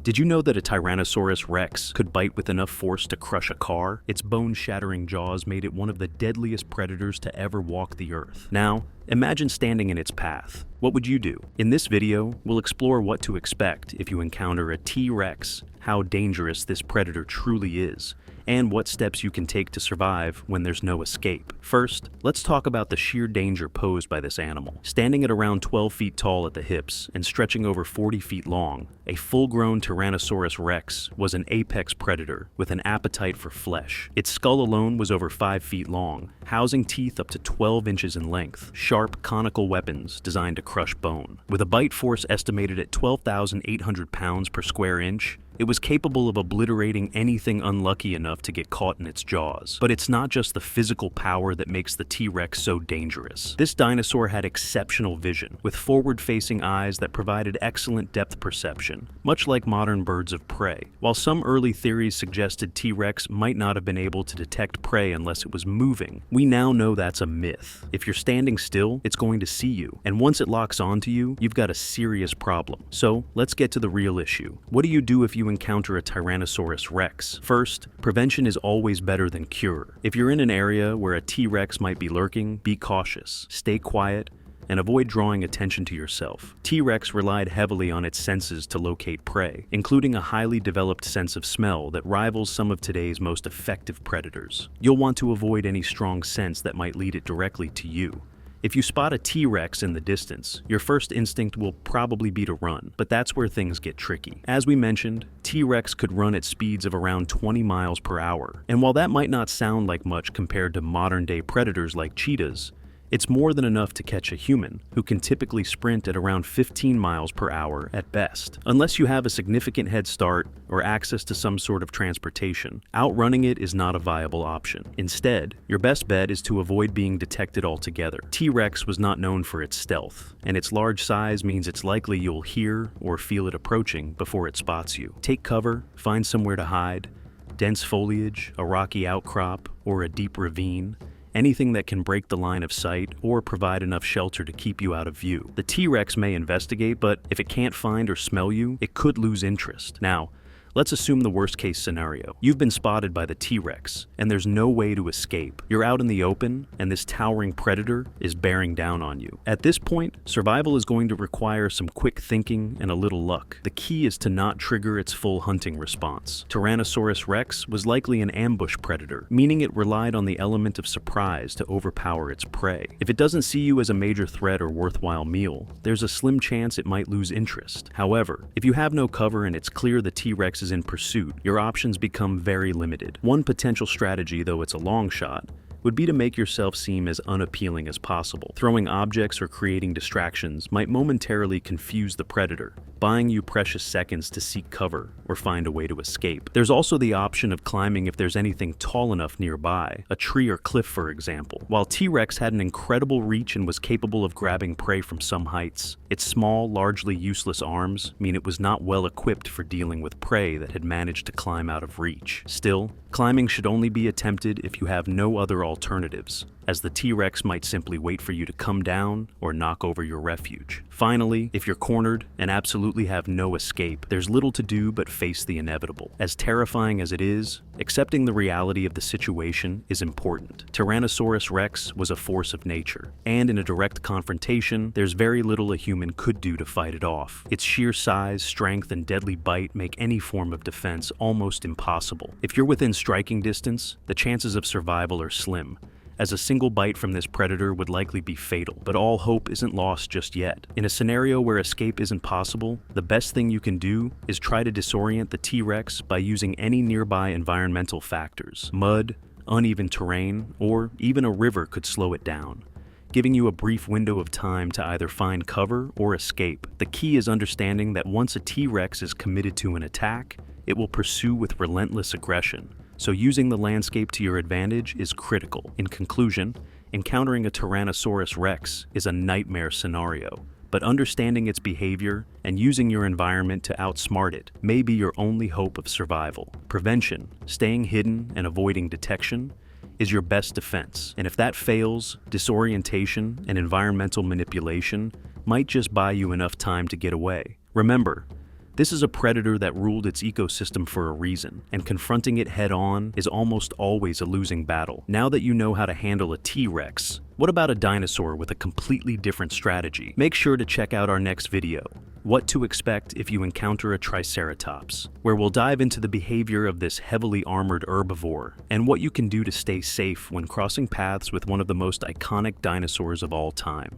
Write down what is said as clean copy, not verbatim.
Did you know that a Tyrannosaurus Rex could bite with enough force to crush a car? Its bone-shattering jaws made it one of the deadliest predators to ever walk the earth. Now, imagine standing in its path. What would you do? In this video, we'll explore what to expect if you encounter a T-Rex, how dangerous this predator truly is, and what steps you can take to survive when there's no escape. First, let's talk about the sheer danger posed by this animal. Standing at around 12 feet tall at the hips and stretching over 40 feet long, a full-grown Tyrannosaurus Rex was an apex predator with an appetite for flesh. Its skull alone was over 5 feet long, housing teeth up to 12 inches in length, sharp, conical weapons designed to crush bone. With a bite force estimated at 12,800 pounds per square inch, it was capable of obliterating anything unlucky enough to get caught in its jaws. But it's not just the physical power that makes the T-Rex so dangerous. This dinosaur had exceptional vision, with forward-facing eyes that provided excellent depth perception, much like modern birds of prey. While some early theories suggested T-Rex might not have been able to detect prey unless it was moving, we now know that's a myth. If you're standing still, it's going to see you, and once it locks onto you, you've got a serious problem. So, let's get to the real issue. What do you do if you encounter a Tyrannosaurus Rex? First, prevention is always better than cure. If you're in an area where a T-Rex might be lurking, be cautious, stay quiet, and avoid drawing attention to yourself. T-Rex relied heavily on its senses to locate prey, including a highly developed sense of smell that rivals some of today's most effective predators. You'll want to avoid any strong sense that might lead it directly to you. If you spot a T-Rex in the distance, your first instinct will probably be to run, but that's where things get tricky. As we mentioned, T-Rex could run at speeds of around 20 miles per hour, and while that might not sound like much compared to modern-day predators like cheetahs, it's more than enough to catch a human, who can typically sprint at around 15 miles per hour at best. Unless you have a significant head start or access to some sort of transportation, outrunning it is not a viable option. Instead, your best bet is to avoid being detected altogether. T-Rex was not known for its stealth, and its large size means it's likely you'll hear or feel it approaching before it spots you. Take cover, find somewhere to hide, dense foliage, a rocky outcrop, or a deep ravine. Anything that can break the line of sight or provide enough shelter to keep you out of view. The T-Rex may investigate, but if it can't find or smell you, it could lose interest. Now, let's assume the worst-case scenario. You've been spotted by the T-Rex, and there's no way to escape. You're out in the open, and this towering predator is bearing down on you. At this point, survival is going to require some quick thinking and a little luck. The key is to not trigger its full hunting response. Tyrannosaurus Rex was likely an ambush predator, meaning it relied on the element of surprise to overpower its prey. If it doesn't see you as a major threat or worthwhile meal, there's a slim chance it might lose interest. However, if you have no cover and it's clear the T-Rex is in pursuit, your options become very limited. One potential strategy, though it's a long shot, would be to make yourself seem as unappealing as possible. Throwing objects or creating distractions might momentarily confuse the predator, buying you precious seconds to seek cover or find a way to escape. There's also the option of climbing if there's anything tall enough nearby, a tree or cliff for example. While T-Rex had an incredible reach and was capable of grabbing prey from some heights, its small, largely useless arms mean it was not well equipped for dealing with prey that had managed to climb out of reach. Still, climbing should only be attempted if you have no other alternatives, as the T-Rex might simply wait for you to come down or knock over your refuge. Finally, if you're cornered and absolutely have no escape, there's little to do but face the inevitable. As terrifying as it is, accepting the reality of the situation is important. Tyrannosaurus Rex was a force of nature, and in a direct confrontation, there's very little a human could do to fight it off. Its sheer size, strength, and deadly bite make any form of defense almost impossible. If you're within striking distance, the chances of survival are slim, as a single bite from this predator would likely be fatal. But all hope isn't lost just yet. In a scenario where escape isn't possible, the best thing you can do is try to disorient the T-Rex by using any nearby environmental factors. Mud, uneven terrain, or even a river could slow it down, giving you a brief window of time to either find cover or escape. The key is understanding that once a T-Rex is committed to an attack, it will pursue with relentless aggression. So using the landscape to your advantage is critical. In conclusion, encountering a Tyrannosaurus Rex is a nightmare scenario, but understanding its behavior and using your environment to outsmart it may be your only hope of survival. Prevention, staying hidden and avoiding detection, is your best defense. And if that fails, disorientation and environmental manipulation might just buy you enough time to get away. Remember, This is a predator that ruled its ecosystem for a reason, and confronting it head-on is almost always a losing battle. Now that you know how to handle a T-Rex, what about a dinosaur with a completely different strategy? Make sure to check out our next video, What to Expect If You Encounter a Triceratops, where we'll dive into the behavior of this heavily armored herbivore and what you can do to stay safe when crossing paths with one of the most iconic dinosaurs of all time.